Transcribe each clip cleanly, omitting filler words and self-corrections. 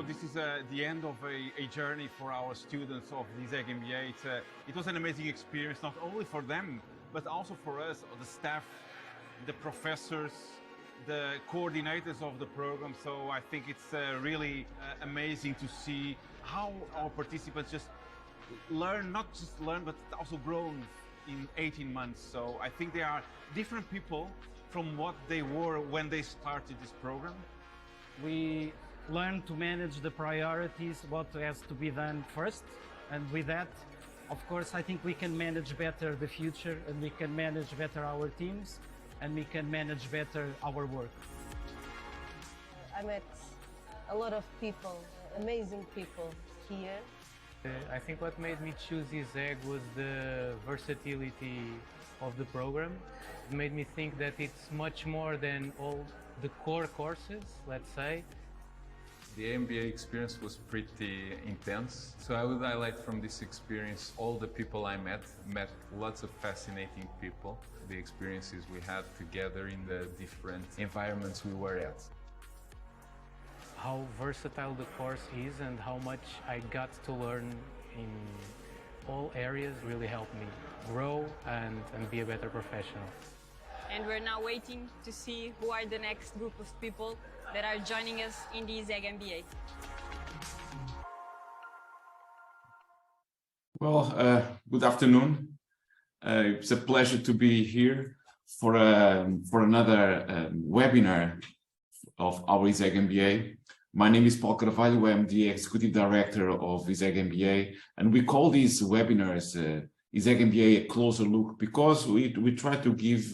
this is the end of a journey for our students of the ISEG MBA. It was an amazing experience, not only for them, but also for us, the staff, the professors, the coordinators of the program. So I think it's really amazing to see how our participants just learn, not just learn, but also grown in 18 months. So I think they are different people from what they were when they started this program. We learn to manage the priorities, what has to be done first, and with that, of course, I think we can manage better the future, and we can manage better our teams, and we can manage better our work. I met a lot of people, amazing people here. I think what made me choose ISEG was the versatility of the program. It made me think that it's much more than all the core courses, let's say. The MBA experience was pretty intense, so I would highlight from this experience all the people I met lots of fascinating people, the experiences we had together in the different environments we were at. How versatile the course is and how much I got to learn in all areas really helped me grow and be a better professional. And we're now waiting to see who are the next group of people that are joining us in the ISEG MBA. Well, good afternoon. It's a pleasure to be here for another webinar of our ISEG MBA. My name is Paulo Carvalho. I'm the Executive Director of ISEG MBA, and we call these webinars ISEG MBA a closer look because we try to give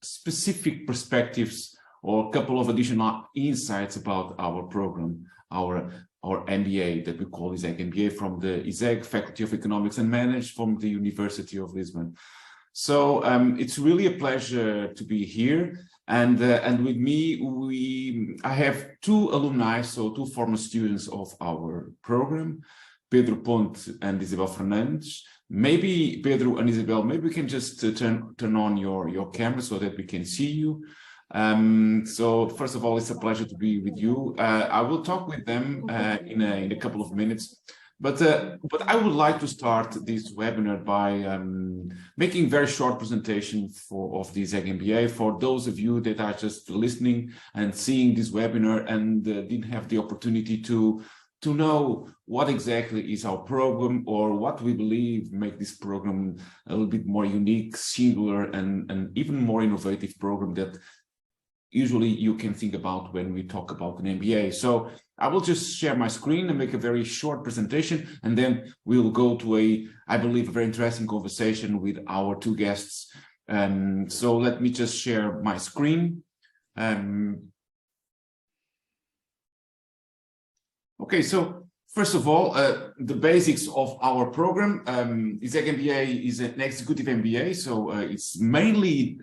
specific perspectives or a couple of additional insights about our program, our MBA that we call ISEG MBA from the ISEG Faculty of Economics and Management from the University of Lisbon. So it's really a pleasure to be here. And with me, I have two alumni, so two former students of our program, Pedro Ponte and Isabel Fernandes. Maybe Pedro and Isabel, maybe we can just turn on your camera so that we can see you. So first of all, it's a pleasure to be with you. I will talk with them in a couple of minutes. But I would like to start this webinar by making a very short presentation of the ISEG MBA for those of you that are just listening and seeing this webinar and didn't have the opportunity to know what exactly is our program or what we believe make this program a little bit more unique, singular, and even more innovative program that usually you can think about when we talk about an MBA. So I will just share my screen and make a very short presentation, and then we'll go to I believe, a very interesting conversation with our two guests. So let me just share my screen. Okay, so first of all, the basics of our program. ISEG MBA is an executive MBA, so it's mainly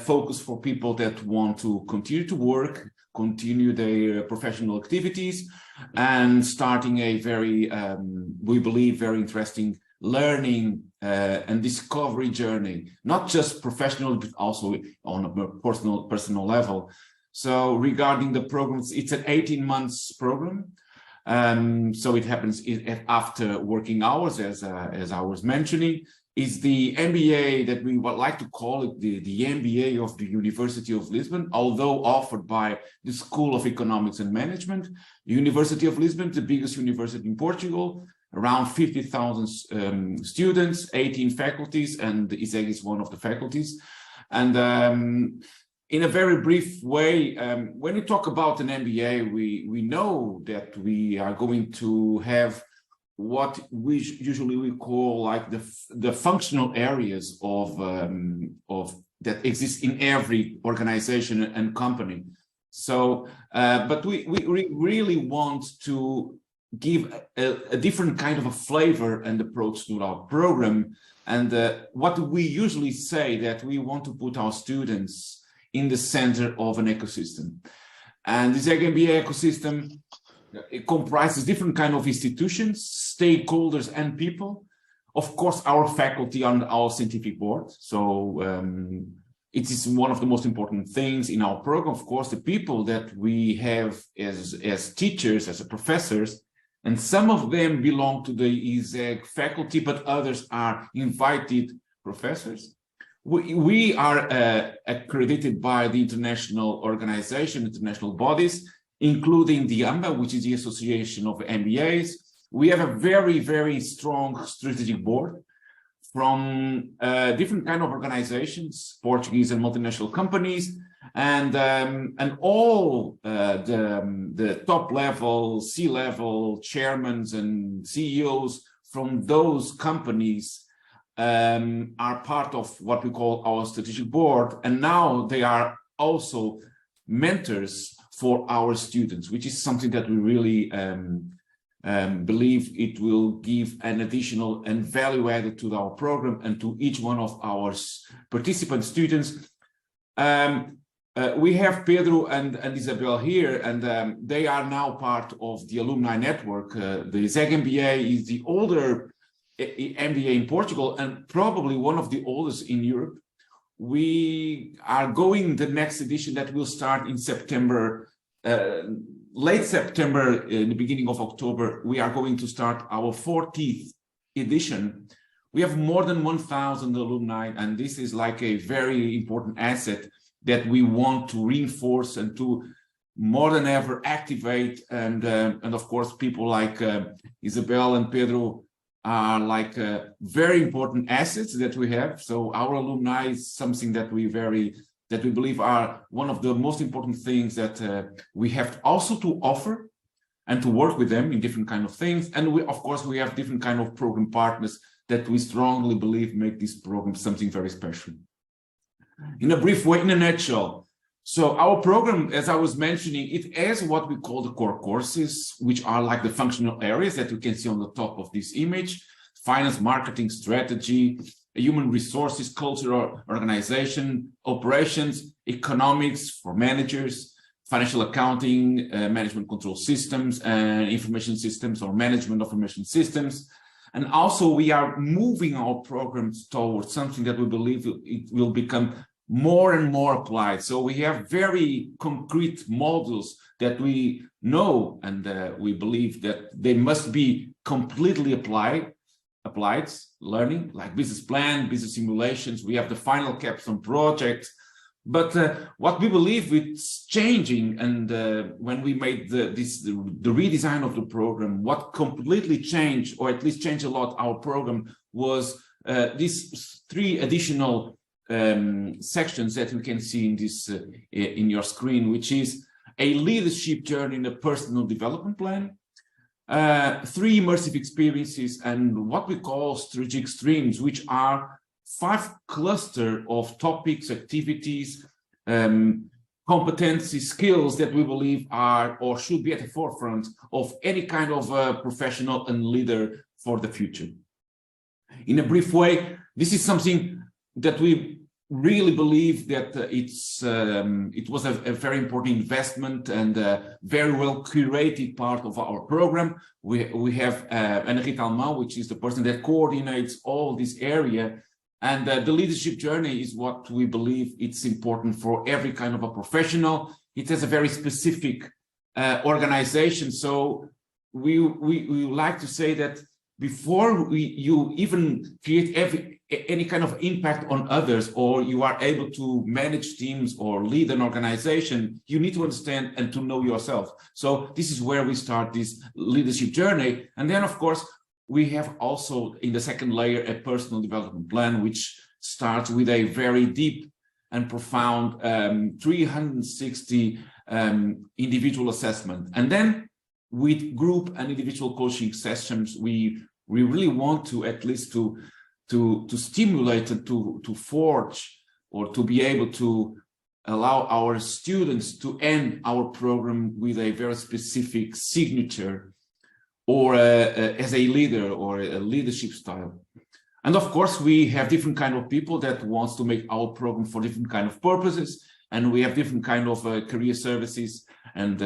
focused for people that want to continue to work, continue their professional activities, and starting a very, we believe, very interesting learning and discovery journey, not just professional, but also on a personal level. So regarding the programs, it's an 18 months program. So it happens after working hours, as I was mentioning. Is the MBA that we would like to call it the MBA of the University of Lisbon, although offered by the School of Economics and Management. The University of Lisbon, the biggest university in Portugal, around 50,000 students, 18 faculties, and ISEG is one of the faculties. And in a very brief way, when we talk about an MBA, we know that we are going to have what we usually call like the functional areas of that exist in every organization and company. So, but we really want to give a different kind of a flavor and approach to our program. And what we usually say that we want to put our students in the center of an ecosystem. And this MBA ecosystem, it comprises different kind of institutions, stakeholders, and people. Of course, our faculty and our scientific board. So it is one of the most important things in our program. Of course, the people that we have as teachers, as professors, and some of them belong to the ISEG faculty, but others are invited professors. We are accredited by the international organization, international bodies, including the AMBA, which is the Association of MBAs. We have a very, very strong strategic board from different kind of organizations, Portuguese and multinational companies, and all the top level, C-level chairmen and CEOs from those companies are part of what we call our strategic board, and now they are also mentors for our students, which is something that we really believe it will give an additional and value added to our program and to each one of our participant students. We have Pedro and Isabel here, and they are now part of the alumni network. The ISEG MBA is the older MBA in Portugal and probably one of the oldest in Europe. We are going the next edition that will start in September, late September, in the beginning of October. We are going to start our 40th edition. We have more than 1,000 alumni, and this is like a very important asset that we want to reinforce and to more than ever activate. And of course, people like Isabel and Pedro are like very important assets that we have. So our alumni is something that we believe are one of the most important things that we have also to offer and to work with them in different kind of things. And we, of course, we have different kind of program partners that we strongly believe make this program something very special. In a brief way, in a nutshell, so our program, as I was mentioning, it has what we call the core courses, which are like the functional areas that you can see on the top of this image: finance, marketing, strategy, human resources, cultural organization, operations, economics for managers, financial accounting, management control systems, and information systems or management of information systems. And also we are moving our programs towards something that we believe it will become more and more applied. So we have very concrete modules that we know and we believe that they must be completely applied learning, like business plan, business simulations. We have the final caps on projects. But what we believe it's changing, and when we made the redesign of the program, what completely changed, or at least changed a lot our program, was these 3 additional sections that you can see in this in your screen, which is a leadership journey in a personal development plan, 3 immersive experiences, and what we call strategic streams, which are 5 clusters of topics, activities, competencies, skills that we believe are or should be at the forefront of any kind of professional and leader for the future. In a brief way, this is something that we really believe that it was a very important investment and a very well curated part of our program. We have Ana-Rita Alemão, which is the person that coordinates all this area. And the leadership journey is what we believe it's important for every kind of a professional. It has a very specific organization. So we like to say that before you even create any kind of impact on others, or you are able to manage teams or lead an organization, you need to understand and to know yourself. So this is where we start this leadership journey. And then, of course, we have also in the second layer a personal development plan, which starts with a very deep and profound 360 individual assessment. And then with group and individual coaching sessions, we really want to at least to stimulate and to forge or to be able to allow our students to end our program with a very specific signature or as a leader or a leadership style. And of course, we have different kind of people that wants to make our program for different kind of purposes. And we have different kind of career services and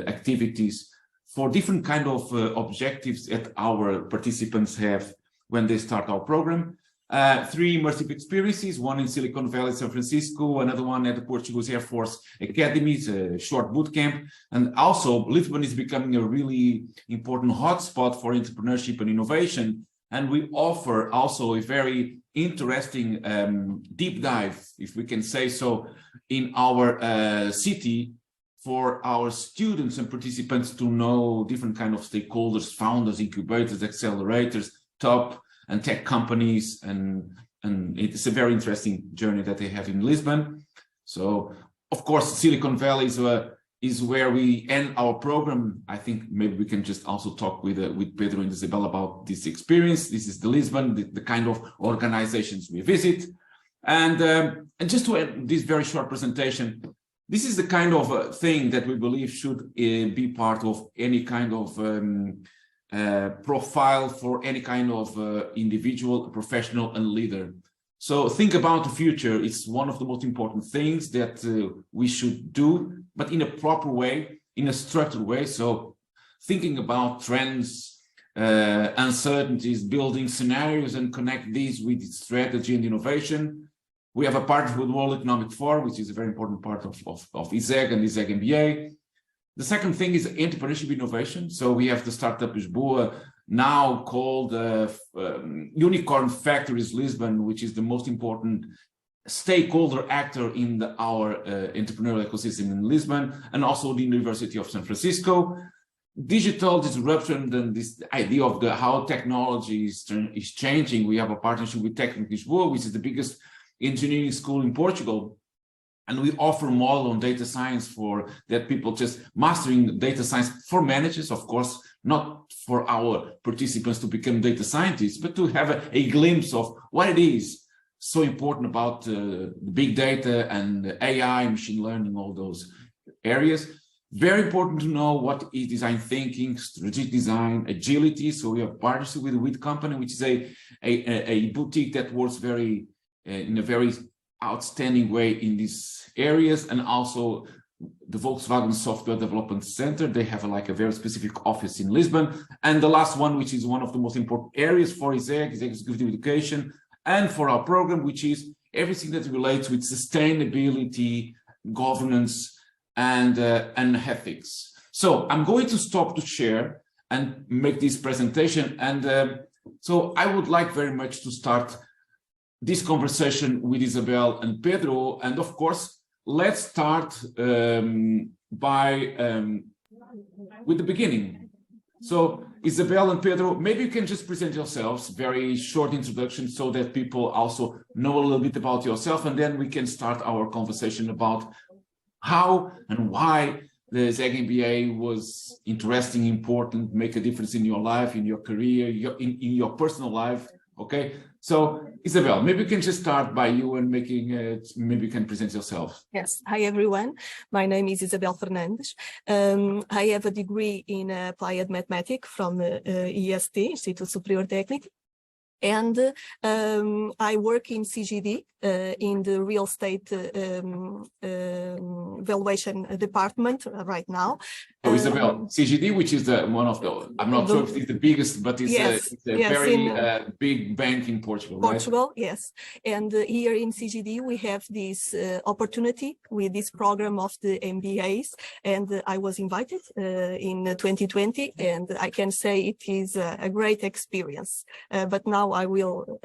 activities for different kind of objectives that our participants have when they start our program. 3 immersive experiences, one in Silicon Valley, San Francisco, another one at the Portuguese Air Force Academy, a short boot camp. And also Lisbon is becoming a really important hotspot for entrepreneurship and innovation. And we offer also a very interesting deep dive, if we can say so, in our city for our students and participants to know different kind of stakeholders, founders, incubators, accelerators, top and tech companies, and it's a very interesting journey that they have in Lisbon. So, of course, Silicon Valley is where we end our program. I think maybe we can just also talk with Pedro and Isabel about this experience. This is the Lisbon, the kind of organizations we visit, and just to end this very short presentation, this is the kind of thing that we believe should be part of any kind of profile for any kind of individual, professional, and leader. So think about the future. It's one of the most important things that we should do, but in a proper way, in a structured way. So thinking about trends, uncertainties, building scenarios, and connect these with strategy and innovation. We have a partnership with World Economic Forum, which is a very important part of ISEG and ISEG MBA. The second thing is entrepreneurship innovation. So we have the Startup Lisboa, now called Unicorn Factories Lisbon, which is the most important stakeholder actor in our entrepreneurial ecosystem in Lisbon, and also the University of San Francisco. Digital disruption and this idea of how technology is changing. We have a partnership with Técnico Lisboa, which is the biggest engineering school in Portugal. And we offer model on data science for that people just mastering data science for managers, of course, not for our participants to become data scientists, but to have a glimpse of what it is so important about big data and AI, machine learning, all those areas. Very important to know what is design thinking, strategic design, agility. So we have partnership with WIT company, which is a boutique that works in a very outstanding way in these areas, and also the Volkswagen Software Development Center. They have a very specific office in Lisbon. And the last one, which is one of the most important areas for ISEG, is executive education, and for our program, which is everything that relates with sustainability, governance, and ethics. So I'm going to stop to share and make this presentation. And so I would like very much to start this conversation with Isabel and Pedro. And of course, let's start with the beginning. So Isabel and Pedro, maybe you can just present yourselves, very short introduction, so that people also know a little bit about yourself, and then we can start our conversation about how and why the ISEG MBA was interesting, important, make a difference in your life, in your career, in your personal life. Okay, so Isabel, maybe you can just start by you and maybe you can present yourself. Yes, hi everyone. My name is Isabel Fernandes. I have a degree in applied mathematics from IST, Instituto Superior Técnico, and I work in CGD in the real estate valuation department right now. So Isabel, CGD, which is one of the, I'm not sure if it's the biggest, but it's a very big bank in Portugal, right? Portugal, yes. And here in CGD, we have this opportunity with this program of the MBAs, and I was invited in 2020, and I can say it is a great experience. But now I will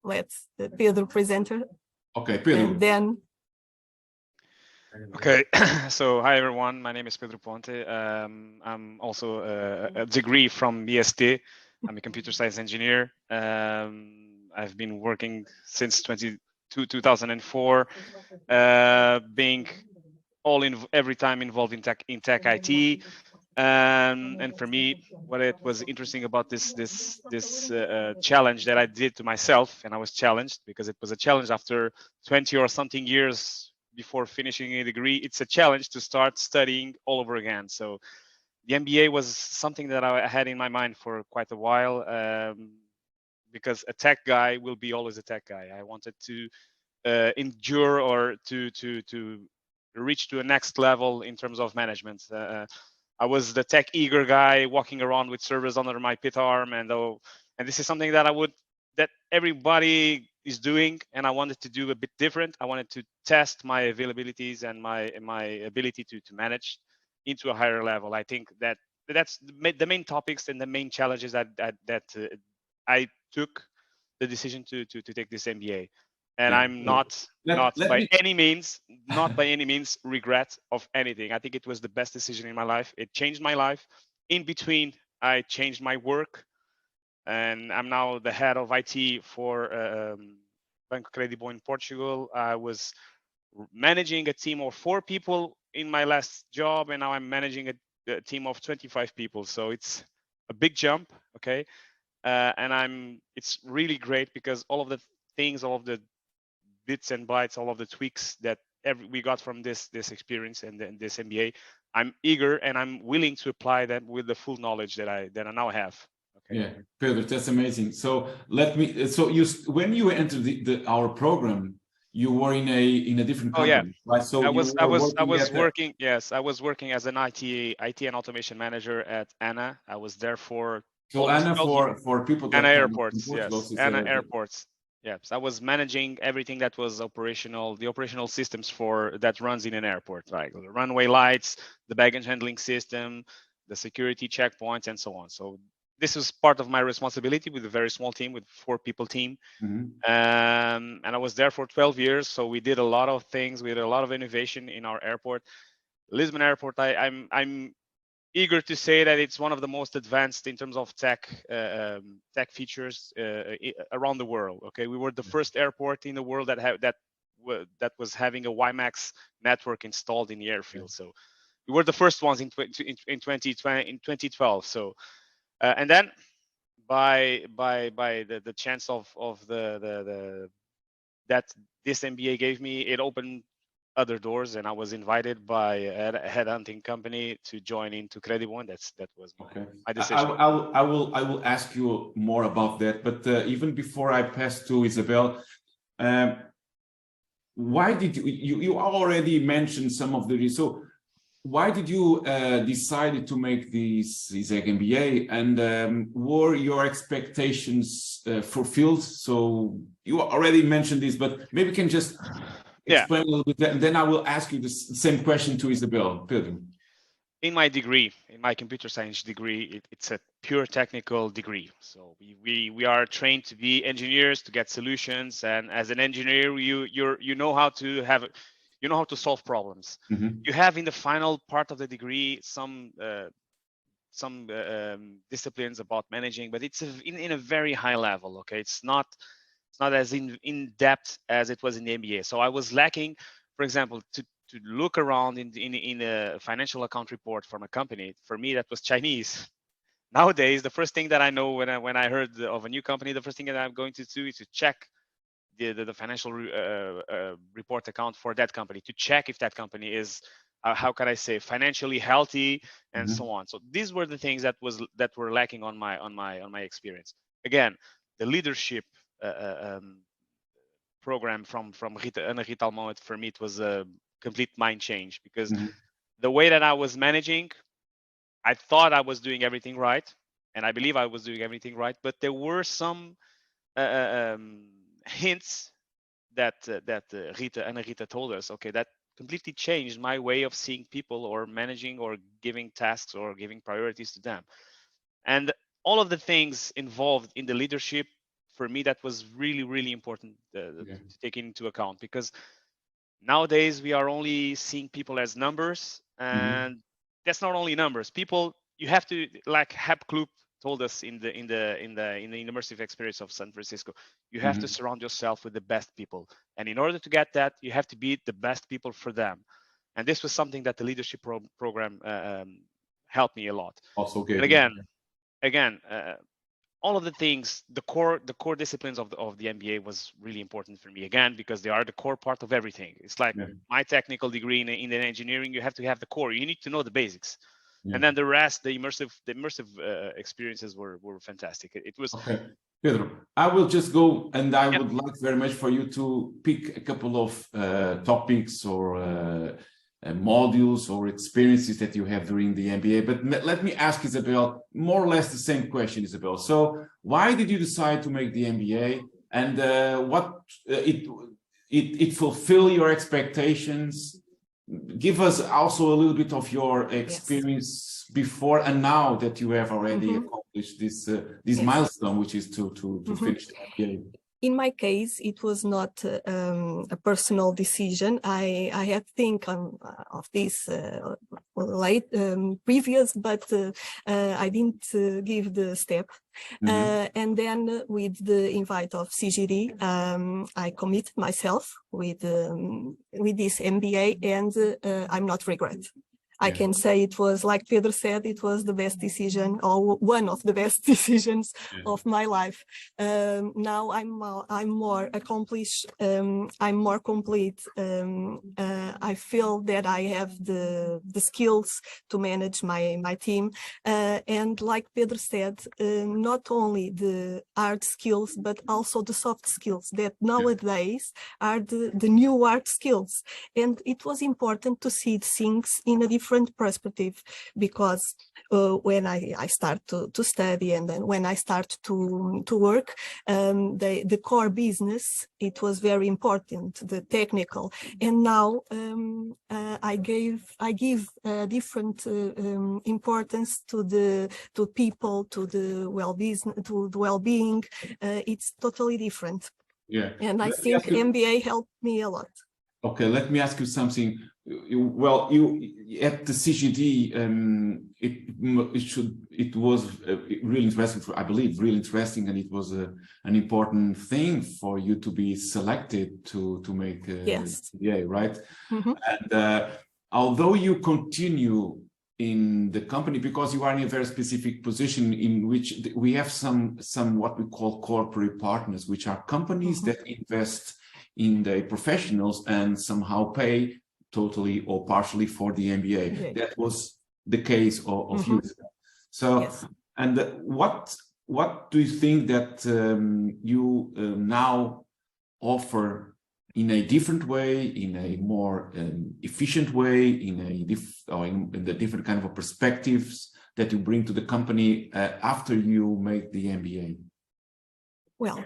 let Pedro present her. Okay, Pedro. And then. Okay, so hi everyone, my name is Pedro Ponte. I'm also a degree from IST. I'm a computer science engineer. I've been working since 2004, being every time involved in tech IT. And for me, what it was interesting about this challenge that I did to myself, and I was challenged because it was a challenge after 20 or something years before finishing a degree. It's a challenge to start studying all over again. So the MBA was something that I had in my mind for quite a while, because a tech guy will be always a tech guy. I wanted to endure or to reach to a next level in terms of management. I was the tech eager guy walking around with servers under my pit arm, and this is something that I would that everybody is doing, and I wanted to do a bit different. I wanted to test my availabilities and my ability to manage into a higher level. I think that's the main topics and the main challenges that I took the decision to take this MBA. And Yeah. I'm not by any means regret of anything. I think it was the best decision in my life. It changed my life. In between, I changed my work, and I'm now the head of IT for Banco Credibo in Portugal. I was managing a team of 4 people in my last job, and now I'm managing a team of 25 people. So it's a big jump, okay? And it's really great because all of the things, all of the bits and bytes, all of the tweaks that we got from this experience and this MBA, I'm eager and I'm willing to apply them with the full knowledge that I now have. Okay. Yeah, Pedro, that's amazing. So when you entered our program, you were in a different company, right? So I was working. Yes, I was working as an IT and automation manager at ANA. I was there for ANA for people that ANA Airports. Yes, ANA Airports. Yes, I was managing everything that was operational, the operational systems that runs in an airport, like the runway lights, the baggage handling system, the security checkpoints, and so on. So this was part of my responsibility with a very small team, with 4 people team. And I was there for 12 years. So we did a lot of things. We did a lot of innovation in our airport. Lisbon Airport, I'm eager to say that it's one of the most advanced in terms of tech features around the world. Okay, we were the first airport in the world that was having a WiMAX network installed in the airfield. So we were the first ones in 2012. So and then by the chance of that this MBA gave me, it opened other doors, and I was invited by a headhunting company to join into Credibo, and that was my decision. I will ask you more about that, but even before I pass to Isabel, why did you already mentioned some of the why did you decide to make this ISEG MBA, and were your expectations fulfilled? So you already mentioned this, but maybe you can just explain a little bit, and then I will ask you the same question to Isabel. Pedro. In my degree, in my computer science degree, it's a pure technical degree. So we are trained to be engineers, to get solutions, and as an engineer, you know how to solve problems. You have in the final part of the degree some disciplines about managing, but it's in a very high level. Okay, it's not as in depth as it was in the MBA. So I was lacking, for example, to look around in a financial account report from a company. For me, that was Chinese. Nowadays, the first thing that I know when I heard of a new company, the first thing that I'm going to do is to check the financial report account for that company, to check if that company is how can I say, financially healthy, and so on. So these were the things that were lacking on my experience. Again, the leadership program from Ana Rita Almond, for me, it was a complete mind change, because the way that I was managing, I thought I was doing everything right, and I believe I was doing everything right, but there were some hints that Ana Rita told us, okay, that completely changed my way of seeing people, or managing, or giving tasks, or giving priorities to them. And all of the things involved in the leadership, for me, that was really, really important to take into account, because nowadays we are only seeing people as numbers, and that's not only numbers. People, you have to, like Hap Kloop told us in the immersive experience of San Francisco, you have to surround yourself with the best people, and in order to get that, you have to be the best people for them. And this was something that the leadership program helped me a lot. Also good. And again, all of the things, the core disciplines of the MBA was really important for me, again, because they are the core part of everything. It's like my technical degree in engineering, you have to have the core. You need to know the basics. And then the rest, the immersive experiences were fantastic. It was okay. Pedro, I will just go, and I would like very much for you to pick a couple of topics or modules or experiences that you have during the MBA. But let me ask Isabel more or less the same question, Isabel. So why did you decide to make the MBA, and what it fulfill your expectations? Give us also a little bit of your experience before and now that you have already accomplished this milestone, which is to finish the MBA. In my case, it was not a personal decision. I had think of this previous, but I didn't give the step. And then with the invite of CGD, I committed myself with this MBA, and I'm not regret. I can say it was, like Pedro said, it was the best decision, or one of the best decisions of my life. Now I'm more accomplished, I'm more complete. I feel that I have the skills to manage my team. And like Pedro said, not only the hard skills, but also the soft skills that nowadays are the new hard skills. And it was important to see things in a different perspective, because when I start to study, and then when I start to work, the core business, it was very important, the technical. And now I give different importance to people, to the well-being. It's totally different. And I think MBA helped me a lot. Okay, let me ask you something. Well, you at the CGD, it was really interesting. I believe really interesting, and it was an important thing for you to be selected to make MBA, right? And although you continue in the company, because you are in a very specific position in which we have some what we call corporate partners, which are companies that invest in the professionals and somehow pay totally or partially for the MBA. That was the case of you. So, and what do you think that you now offer in a different way, in a more efficient way, in the different kind of perspectives that you bring to the company after you make the MBA? Well,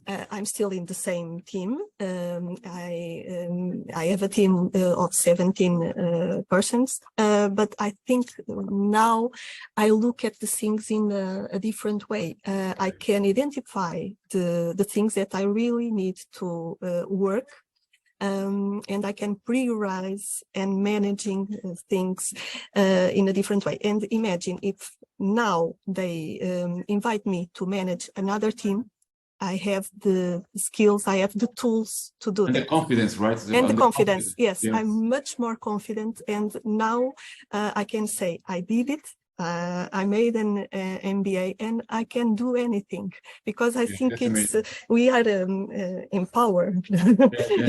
I'm still in the same team. I have a team of 17 persons, but I think now I look at the things in a different way. I can identify the things that I really need to work, and I can prioritize and managing things in a different way. And imagine if now they invite me to manage another team, I have the skills, I have the tools to do that. And the confidence, right? And the confidence, yes. I'm much more confident. And now I can say, I did it. I made an MBA, and I can do anything, because I think it's we are empowered.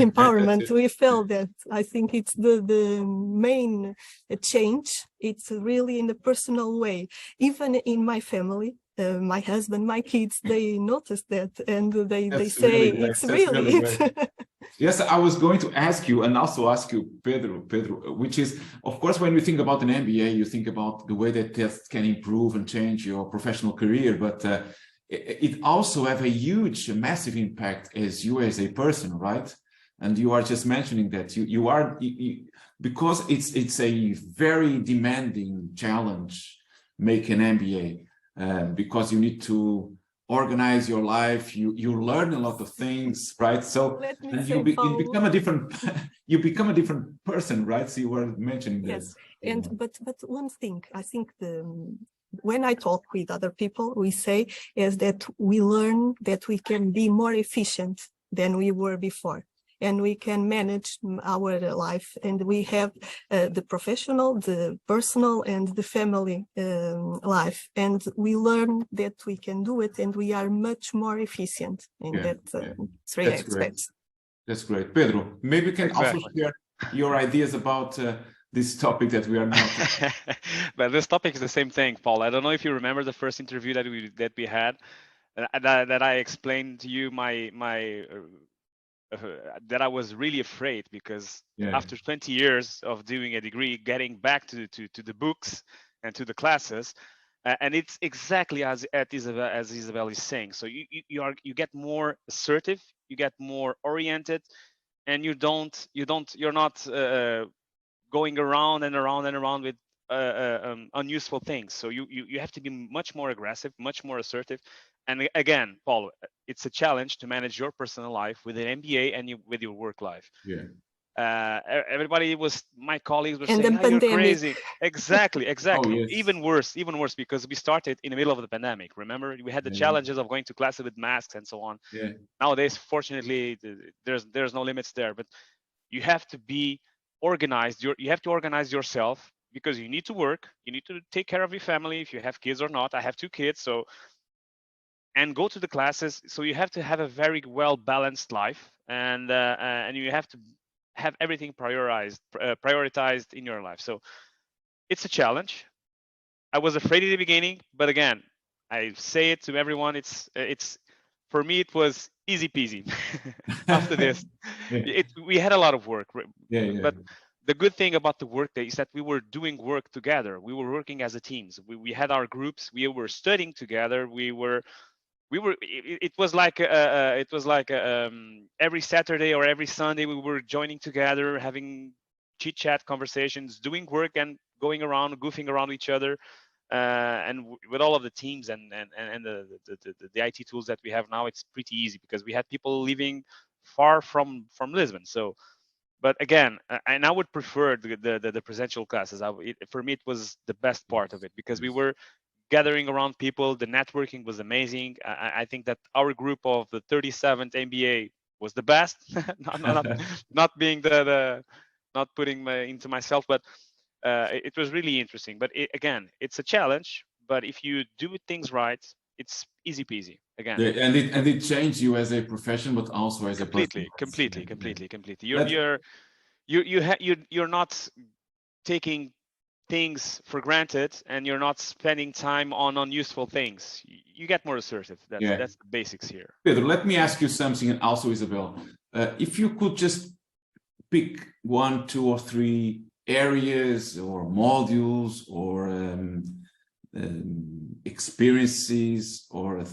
Empowerment. We felt that. I think it's the main change. It's really in the personal way. Even in my family, my husband, my kids, they notice that, and they say it's really. Yes, I was going to ask you, and also ask you, Pedro, which is, of course, when we think about an MBA, you think about the way that tests can improve and change your professional career, but it also have a huge, massive impact as you as a person, right? And you are just mentioning that you are, because it's a very demanding challenge, make an MBA, because you need to organize your life, you learn a lot of things, right? So you become a different person, right? So you were mentioning that. Yes, and but one thing I think when I talk with other people, we say is that we learn that we can be more efficient than we were before, and we can manage our life, and we have the professional, the personal, and the family life, and we learn that we can do it, and we are much more efficient in that three aspects. That's great. Pedro, maybe you can also share your ideas about this topic that we are now talking. But this topic is the same thing, Paul. I don't know if you remember the first interview that we had, that I explained to you my that I was really afraid, because Yeah. after 20 years of doing a degree, getting back to the books and to the classes, and it's exactly as Isabel is saying. So you get more assertive, you get more oriented, and you're not going around and around and around with unuseful things. So you have to be much more aggressive, much more assertive. And again, Paulo, it's a challenge to manage your personal life with an MBA and with your work life. Yeah. Everybody my colleagues were And saying, the you're pandemic. crazy. Exactly. Oh, yes. Even worse, because we started in the middle of the pandemic. Remember, we had the challenges of going to classes with masks and so on. Yeah. Nowadays, fortunately, there's no limits there, but you have to be organized. You have to organize yourself, because you need to work, you need to take care of your family, if you have kids or not. I have 2 kids, and go to the classes. So you have to have a very well balanced life, and you have to have everything prioritized in your life. So it's a challenge. I was afraid at the beginning, but again, I say it to everyone, it's for me it was easy peasy. After this, we had a lot of work, but the good thing about the work day is that we were doing work together. We were working as a team. We had our groups. We were studying together. It was like every Saturday or every Sunday we were joining together, having chit chat conversations, doing work and going around, goofing around with each other, and with all of the teams and the IT tools that we have now, it's pretty easy, because we had people living far from Lisbon. So, but again, and I would prefer the presential classes. For me, it was the best part of it, because we were gathering around people. The networking was amazing. I think that our group of the 37th MBA was the best. not being not putting into myself, but it was really interesting. But again, it's a challenge. But if you do things right, it's easy peasy. Again, and it changed you as a profession, but also as a person. Completely. You're not taking things for granted, and you're not spending time on unuseful things. You get more assertive. That's the basics here. Pedro, let me ask you something, and also Isabel, if you could just pick 1, 2, or 3 areas or modules or experiences or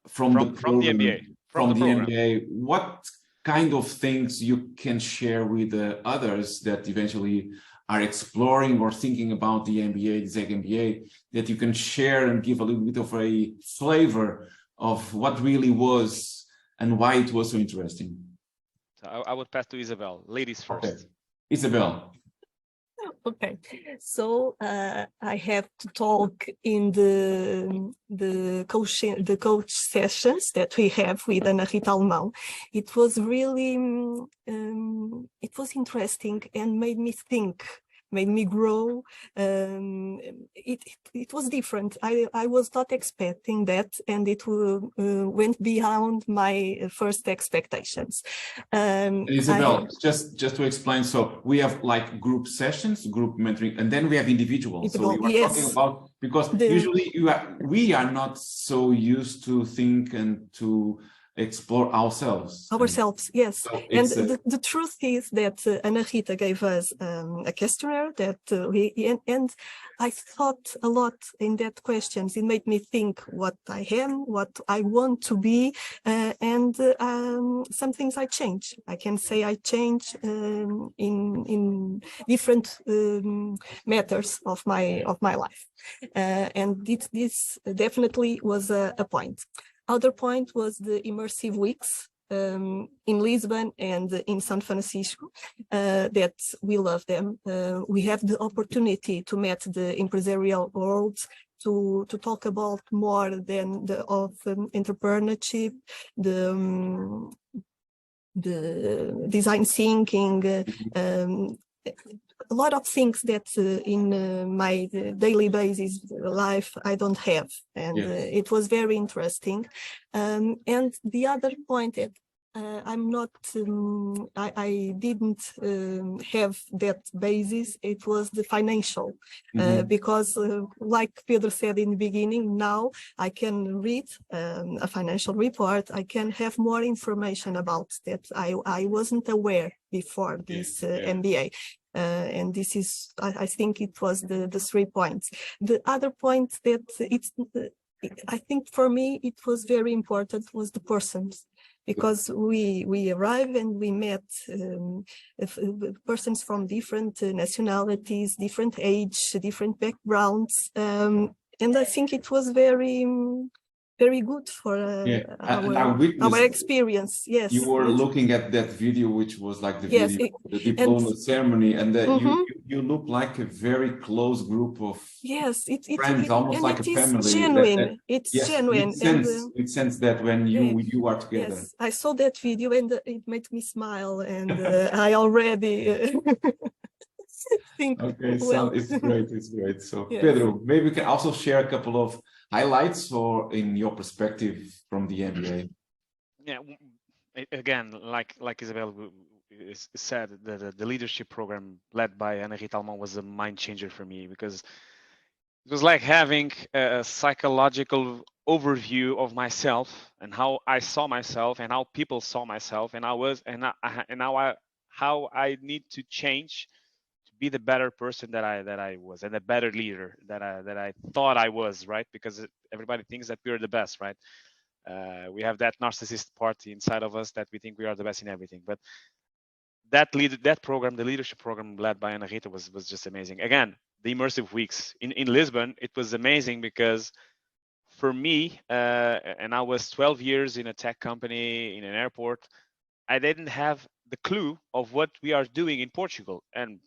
from the MBA, from the MBA, what kind of things you can share with others that eventually are exploring or thinking about the MBA, the ISEG MBA, that you can share and give a little bit of a flavor of what really was and why it was so interesting? I would pass to Isabel. Ladies first. Okay. Isabel. Okay, so I have to talk in the coach sessions that we have with Ana Rita Alemão. It was really it was interesting and made me think, made me grow. It was different. I was not expecting that, and it went beyond my first expectations. Isabel, just to explain, so we have like group sessions, group mentoring, and then we have individuals. So we were talking about, because usually we are not so used to think and to explore ourselves. Yes. So and the truth is that Ana Rita gave us a questionnaire that and I thought a lot in that questions. It made me think what I am, what I want to be, and some things I change. I can say I change in different matters of my life, and this definitely was a point. Other point was the immersive weeks in Lisbon and in San Francisco, that we love them. We have the opportunity to meet the empresarial world, to talk about more than of entrepreneurship, the design thinking, a lot of things that in my daily basis life I don't have, and it was very interesting. And the other point I'm not, I didn't have that basis. It was the financial, because like Pedro said in the beginning, now I can read a financial report. I can have more information about that. I wasn't aware before this MBA. And this is, I think it was the 3 points. The other point that I think for me, it was very important was the persons. Because we arrived and we met persons from different nationalities, different age, different backgrounds, and I think it was very good for our experience. Yes, you were looking at that video, which was like the video of the diploma ceremony, and that you look like a very close group of friends, almost like a family. Genuine. It's genuine. It sense that when you are together. Yes, I saw that video and it made me smile, and I already think. Okay, so it's great. So Pedro, maybe we can also share a couple of highlights or in your perspective from the MBA. Yeah, again, like Isabel said, the leadership program led by Ana Rita Almon was a mind changer for me, because it was like having a psychological overview of myself and how I saw myself and how people saw myself and how I need to change to be the better person that I was, and the better leader that I thought I was, right? Because everybody thinks that we're the best, right? We have that narcissist part inside of us that we think we are the best in everything. But that program, the leadership program led by Ana Rita, was just amazing. Again, the immersive weeks in Lisbon, it was amazing because for me, and I was 12 years in a tech company in an airport, I didn't have the clue of what we are doing in Portugal. And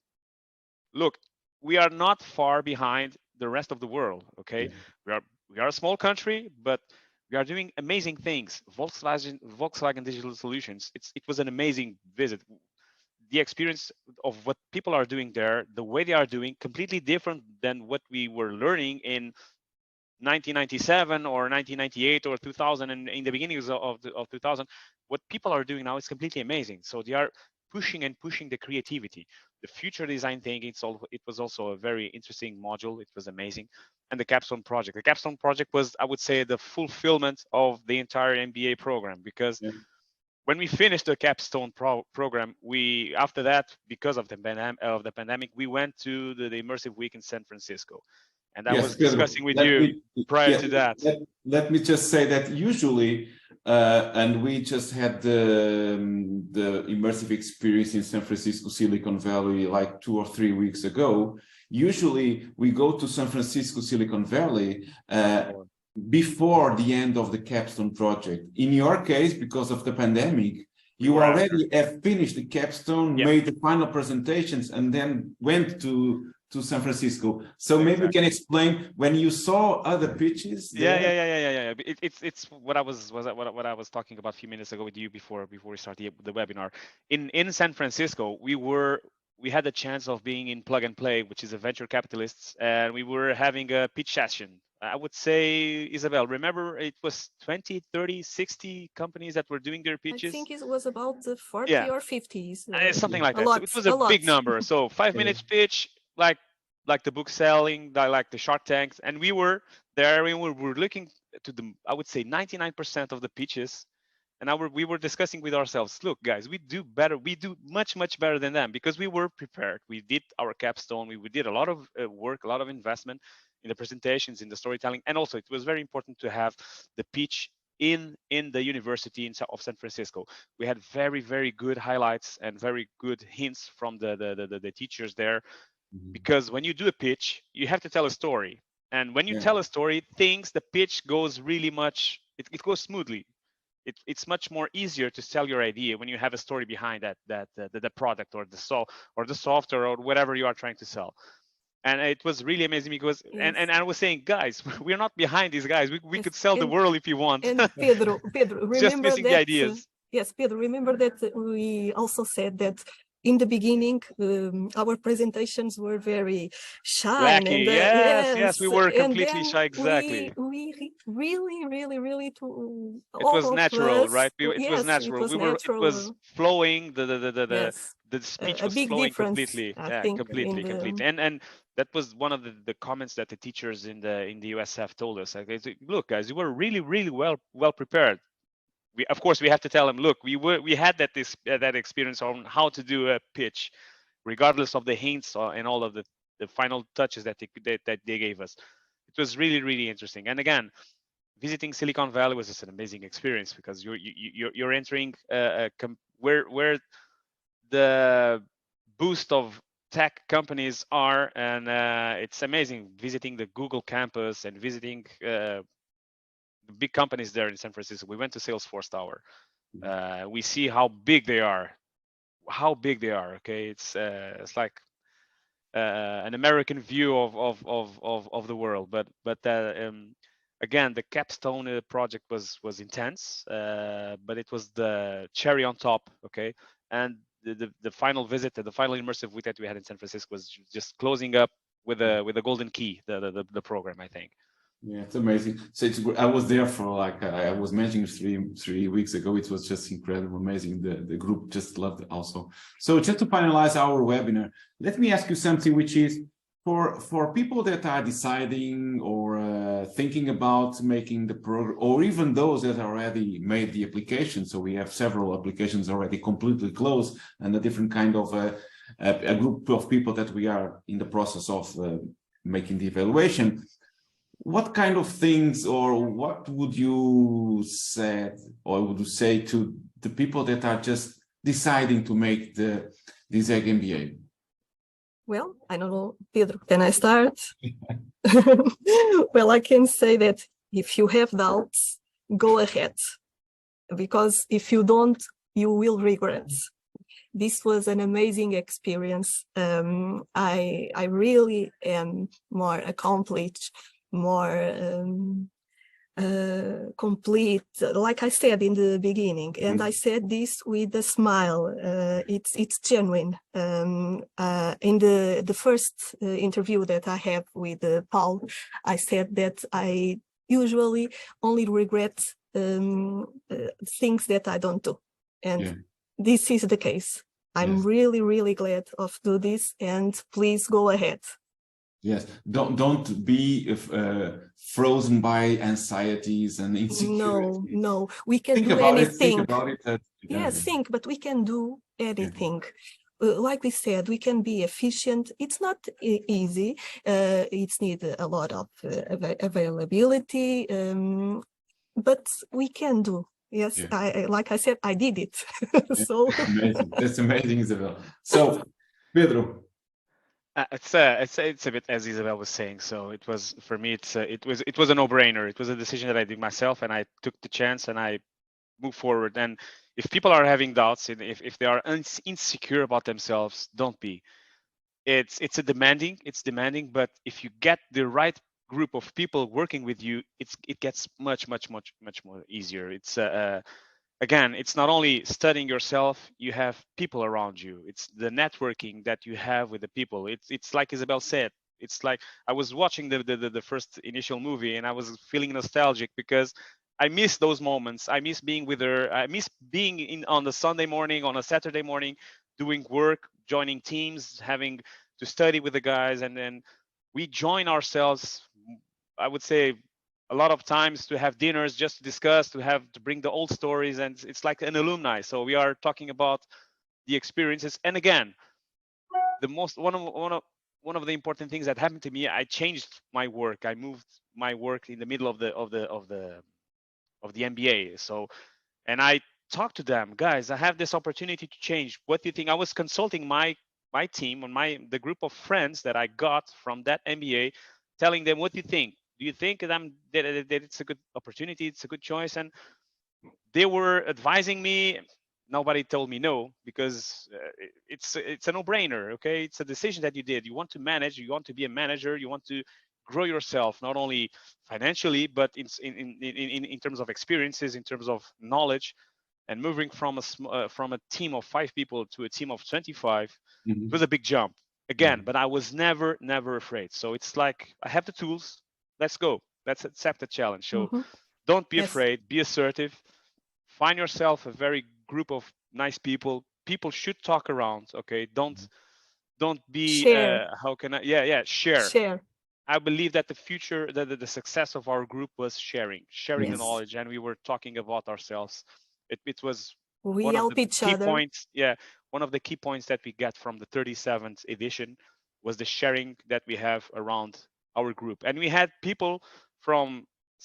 look, we are not far behind the rest of the world. Okay, we are a small country, but we are doing amazing things. Volkswagen Digital Solutions. It was an amazing visit. The experience of what people are doing there, the way they are doing, completely different than what we were learning in 1997 or 1998 or 2000, and in the beginnings of 2000. What people are doing now is completely amazing. So they are pushing the creativity, the future design thinking. It was also a very interesting module. It was amazing. And the capstone project. The capstone project was, I would say, the fulfillment of the entire MBA program, because when we finished the capstone program, after that, because of the pandemic, we went to the immersive week in San Francisco. And I was discussing with you prior to that. Let me just say that usually, and we just had the immersive experience in San Francisco, Silicon Valley, like 2 or 3 weeks ago. Usually we go to San Francisco, Silicon Valley, before the end of the capstone project. In your case, because of the pandemic, you already have finished the capstone, made the final presentations, and then went to San Francisco. So maybe you can explain when you saw other pitches. Yeah. It's what I was talking about a few minutes ago with you before we started the webinar. In San Francisco, we had the chance of being in Plug and Play, which is a venture capitalists, and we were having a pitch session. I would say, Isabel, remember it was 20, 30, 60 companies that were doing their pitches? I think it was about 40 or 50. Something like that. So it was a big number. So 5 minutes pitch, like the book selling, like the Shark Tanks. And we were there, we were looking to I would say 99% of the pitches. And we were discussing with ourselves, look, guys, we do better. We do much, much better than them because we were prepared. We did our capstone. We did a lot of work, a lot of investment in the presentations, in the storytelling. And also it was very important to have the pitch in the University of San Francisco. We had very, very good highlights and very good hints from the teachers there. Because when you do a pitch, you have to tell a story. And when you tell a story, the pitch goes really much, it goes smoothly. It's much more easier to sell your idea when you have a story behind the product or the software or whatever you are trying to sell. And it was really amazing because, and I was saying, guys, we're not behind these guys. We could sell the world if you want. And Pedro, remember just missing the ideas. Yes, Pedro, remember that we also said that in the beginning, our presentations were very shy. Wacky. And Yes, we were and completely then shy. Exactly. we really It was all of natural, us, right? It was yes, it natural. was It was natural. flowing. Yes, The speech a was big flowing difference, completely. I Yeah, think, in completely. the And that was one of the comments that the teachers in the US have told us. Like, they said, look, guys, you were really well prepared. Of course we have to tell them, look, we had that experience on how to do a pitch, regardless of the hints and all of the final touches that they gave us. It was really interesting. And again, visiting Silicon Valley was just an amazing experience, because you're entering where the boost of tech companies are, and it's amazing visiting the Google campus and visiting the big companies there in San Francisco. We went to Salesforce Tower. We see how big they are. Okay, it's like an American view of the world. But again, the capstone project was intense, but it was the cherry on top. Okay, and the final visit, the final immersive week that we had in San Francisco was just closing up with a golden key, the program, I think. Yeah, it's amazing. So I was there for, like I was mentioning, 3 weeks ago. It was just incredible, amazing. The group just loved it also. So just to finalize our webinar, let me ask you something, which is for people that are deciding or thinking about making the program, or even those that already made the application. So we have several applications already completely closed, and a different kind of a group of people that we are in the process of making the evaluation. What kind of things, or what would you say, to the people that are just deciding to make the ISEG MBA? Well, I don't know, Pedro, can I start? Well, I can say that if you have doubts, go ahead, because if you don't, you will regret. This was an amazing experience. I really am more accomplished, more complete, like I said in the beginning, and I said this with a smile. It's genuine. In the first interview that I have with Paul, I said that I usually only regret things that I don't do, and this is the case. I'm really glad of do this, and please go ahead. Yes, don't be frozen by anxieties and insecurities. No, we can do anything. Think about it. Yes, but we can do anything. Like we said, we can be efficient. It's not easy. It's need a lot of availability, but we can do. Yes, like I said, I did it. So amazing. That's amazing, Isabel. So, Pedro. It's a bit as Isabel was saying. So it was, for me, it was a no-brainer. It was a decision that I did myself, and I took the chance and I moved forward. And if people are having doubts, if they are insecure about themselves, don't be. It's demanding, but if you get the right group of people working with you, it gets much more easier. It's again, it's not only studying yourself, you have people around you. It's the networking that you have with the people. It's like Isabel said, it's like I was watching the first initial movie, and I was feeling nostalgic because I miss those moments. I miss being with her. I miss being on the Sunday morning, on a Saturday morning, doing work, joining teams, having to study with the guys, and then we join ourselves, I would say, a lot of times to have dinners just to discuss, to bring the old stories, and it's like an alumni. So we are talking about the experiences. And again, one of the important things that happened to me, I changed my work. I moved my work in the middle of the MBA. So, and I talked to them, guys, I have this opportunity to change. What do you think? I was consulting my team, on the group of friends that I got from that MBA, telling them, what do you think? Do you think that it's a good opportunity? It's a good choice? And they were advising me. Nobody told me no, because it's a no-brainer. Okay, it's a decision that you did. You want to manage. You want to be a manager. You want to grow yourself, not only financially, but in terms of experiences, in terms of knowledge. and moving from a team of 5 people to a team of 25, Mhm. it was a big jump again, but I was never afraid. So it's like, I have the tools, let's go, let's accept the challenge. So don't be Yes. afraid, be assertive, find yourself a very group of nice people. People should talk around, okay? Don't be Share. how can I share. Share. I believe that the future, the success of our group was sharing the Yes. knowledge, and we were talking about ourselves. It was We one of help the each key other. points. Yeah, one of the key points that we get from the 37th edition was the sharing that we have around our group, and we had people from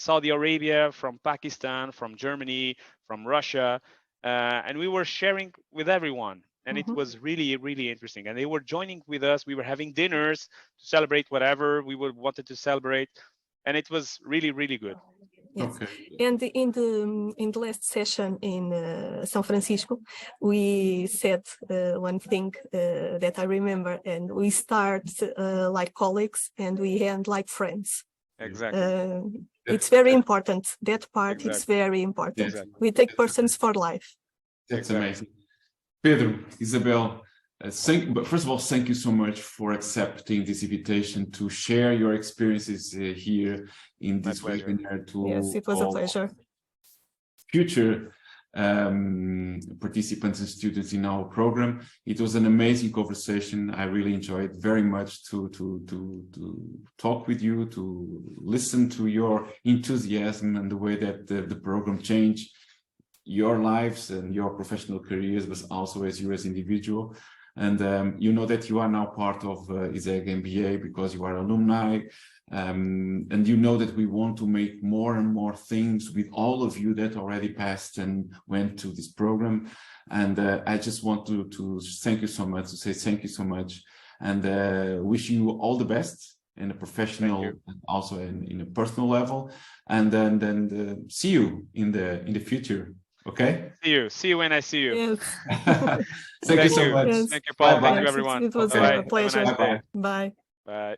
Saudi Arabia, from Pakistan, from Germany, from Russia, and we were sharing with everyone. And it was really interesting. And they were joining with us. We were having dinners to celebrate whatever we wanted to celebrate. And it was really good. Yes. Okay. And in the last session in São Francisco, we said one thing that I remember, and we start like colleagues and we end like friends. Exactly. It's very important. That part is very important. Exactly. We take persons for life. That's amazing. Pedro, Isabel, but first of all, thank you so much for accepting this invitation to share your experiences here in this webinar to yes, it was a pleasure. Future participants and students in our program. It was an amazing conversation. I really enjoyed very much to talk with you, to listen to your enthusiasm and the way that the program changed your lives and your professional careers, but also as you as individual. And you know that you are now part of ISEG MBA because you are alumni. And you know that we want to make more and more things with all of you that already passed and went to this program. And I just want to thank you so much, to say thank you so much, and wish you all the best in a professional and also in a personal level. And then see you in the future. Okay. See you when I see you. Yes. Thank you so much. Yes. Thank you, Paul. Bye-bye. Thank you, everyone. It was Okay. a pleasure. Have a nice day. Bye. Bye.